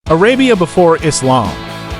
Arabia before Islam.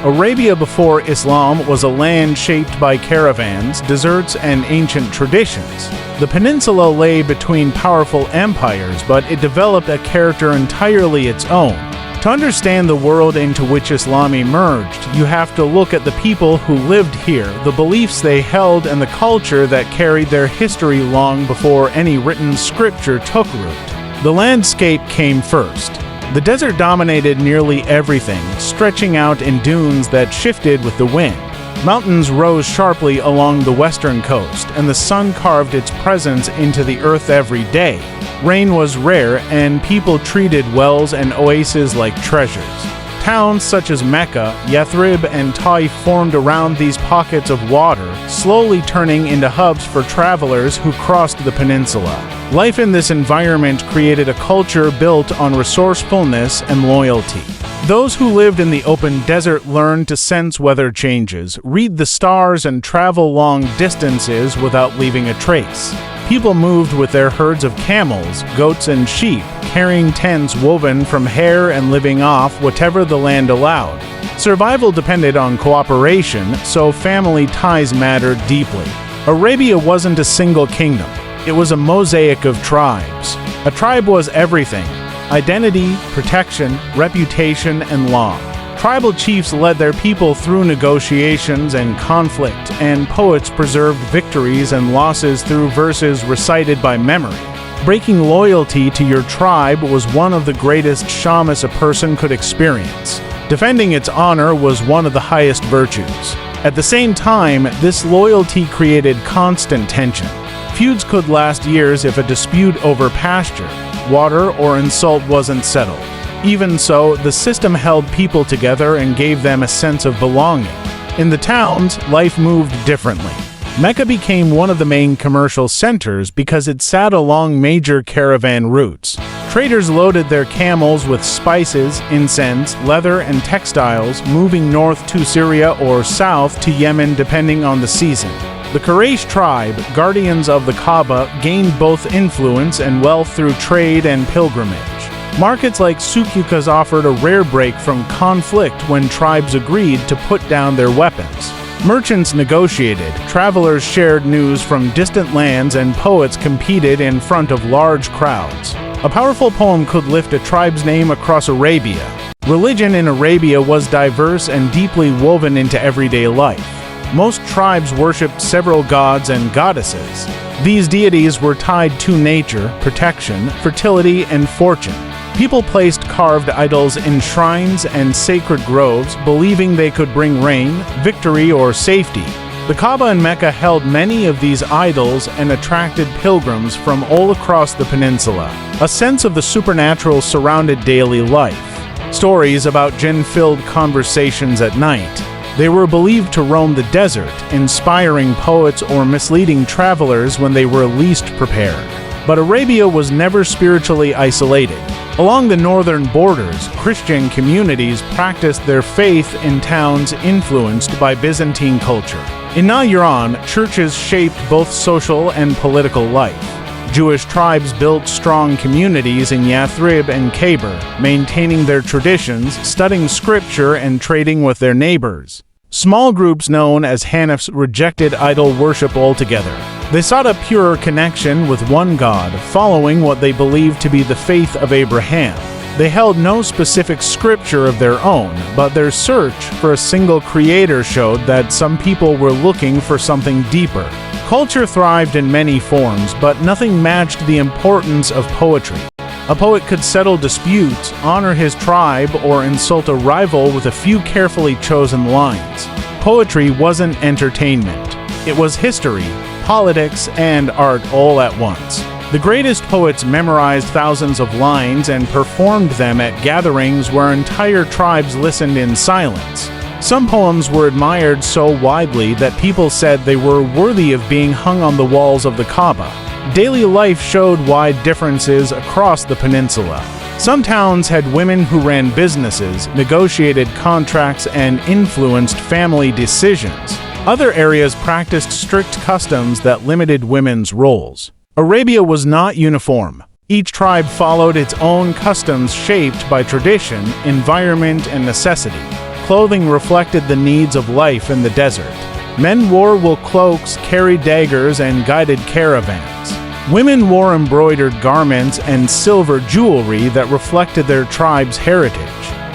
Arabia before Islam was a land shaped by caravans, deserts, and ancient traditions. The peninsula lay between powerful empires, but it developed a character entirely its own. To understand the world into which Islam emerged, you have to look at the people who lived here, the beliefs they held, and the culture that carried their history long before any written scripture took root. The landscape came first. The desert dominated nearly everything, stretching out in dunes that shifted with the wind. Mountains rose sharply along the western coast, and the sun carved its presence into the earth every day. Rain was rare, and people treated wells and oases like treasures. Towns such as Mecca, Yathrib, and Taif formed around these pockets of water, slowly turning into hubs for travelers who crossed the peninsula. Life in this environment created a culture built on resourcefulness and loyalty. Those who lived in the open desert learned to sense weather changes, read the stars, and travel long distances without leaving a trace. People moved with their herds of camels, goats, and sheep, carrying tents woven from hair and living off whatever the land allowed. Survival depended on cooperation, so family ties mattered deeply. Arabia wasn't a single kingdom. It was a mosaic of tribes. A tribe was everything: identity, protection, reputation, and law. Tribal chiefs led their people through negotiations and conflict, and poets preserved victories and losses through verses recited by memory. Breaking loyalty to your tribe was one of the greatest shamas a person could experience. Defending its honor was one of the highest virtues. At the same time, this loyalty created constant tension. Feuds could last years if a dispute over pasture, water, or insult wasn't settled. Even so, the system held people together and gave them a sense of belonging. In the towns, life moved differently. Mecca became one of the main commercial centers because it sat along major caravan routes. Traders loaded their camels with spices, incense, leather, and textiles, moving north to Syria or south to Yemen depending on the season. The Quraysh tribe, guardians of the Kaaba, gained both influence and wealth through trade and pilgrimage. Markets like Ukaz offered a rare break from conflict when tribes agreed to put down their weapons. Merchants negotiated, travelers shared news from distant lands, and poets competed in front of large crowds. A powerful poem could lift a tribe's name across Arabia. Religion in Arabia was diverse and deeply woven into everyday life. Most tribes worshipped several gods and goddesses. These deities were tied to nature, protection, fertility, and fortune. People placed carved idols in shrines and sacred groves, believing they could bring rain, victory, or safety. The Kaaba in Mecca held many of these idols and attracted pilgrims from all across the peninsula. A sense of the supernatural surrounded daily life. Stories about jinn filled conversations at night. They were believed to roam the desert, inspiring poets or misleading travelers when they were least prepared. But Arabia was never spiritually isolated. Along the northern borders, Christian communities practiced their faith in towns influenced by Byzantine culture. In Najran, churches shaped both social and political life. Jewish tribes built strong communities in Yathrib and Kaaba, maintaining their traditions, studying scripture, and trading with their neighbors. Small groups known as Hanifs rejected idol worship altogether. They sought a purer connection with one God, following what they believed to be the faith of Abraham. They held no specific scripture of their own, but their search for a single creator showed that some people were looking for something deeper. Culture thrived in many forms, but nothing matched the importance of poetry. A poet could settle disputes, honor his tribe, or insult a rival with a few carefully chosen lines. Poetry wasn't entertainment. It was history, politics, and art all at once. The greatest poets memorized thousands of lines and performed them at gatherings where entire tribes listened in silence. Some poems were admired so widely that people said they were worthy of being hung on the walls of the Kaaba. Daily life showed wide differences across the peninsula. Some towns had women who ran businesses, negotiated contracts, and influenced family decisions. Other areas practiced strict customs that limited women's roles. Arabia was not uniform. Each tribe followed its own customs shaped by tradition, environment, and necessity. Clothing reflected the needs of life in the desert. Men wore wool cloaks, carried daggers, and guided caravans. Women wore embroidered garments and silver jewelry that reflected their tribe's heritage.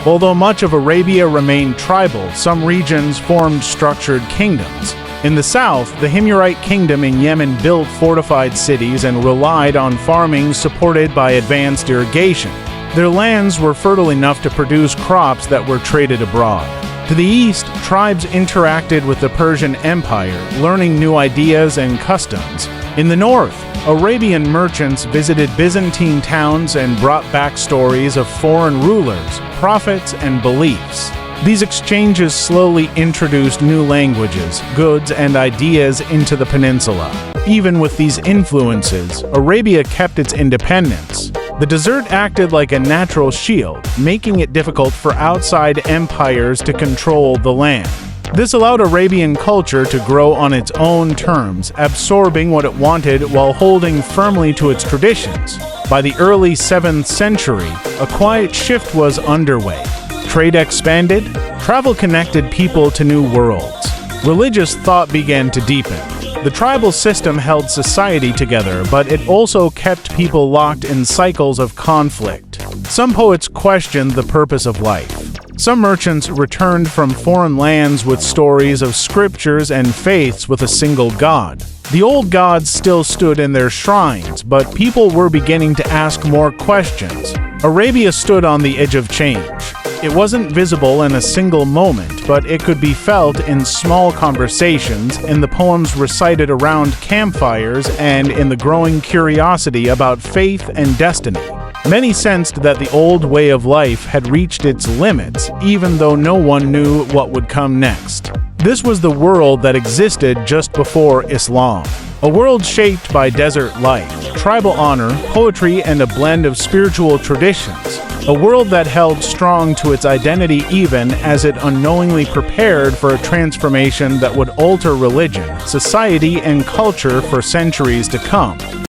Although much of Arabia remained tribal, some regions formed structured kingdoms. In the south, the Himyarite kingdom in Yemen built fortified cities and relied on farming supported by advanced irrigation. Their lands were fertile enough to produce crops that were traded abroad. To the east, tribes interacted with the Persian Empire, learning new ideas and customs. In the north, Arabian merchants visited Byzantine towns and brought back stories of foreign rulers, prophets, and beliefs. These exchanges slowly introduced new languages, goods, and ideas into the peninsula. Even with these influences, Arabia kept its independence. The desert acted like a natural shield, making it difficult for outside empires to control the land. This allowed Arabian culture to grow on its own terms, absorbing what it wanted while holding firmly to its traditions. By the early 7th century, a quiet shift was underway. Trade expanded, travel connected people to new worlds. Religious thought began to deepen. The tribal system held society together, but it also kept people locked in cycles of conflict. Some poets questioned the purpose of life. Some merchants returned from foreign lands with stories of scriptures and faiths with a single god. The old gods still stood in their shrines, but people were beginning to ask more questions. Arabia stood on the edge of change. It wasn't visible in a single moment, but it could be felt in small conversations, in the poems recited around campfires, and in the growing curiosity about faith and destiny. Many sensed that the old way of life had reached its limits, even though no one knew what would come next. This was the world that existed just before Islam. A world shaped by desert life, tribal honor, poetry, and a blend of spiritual traditions. A world that held strong to its identity even as it unknowingly prepared for a transformation that would alter religion, society, and culture for centuries to come.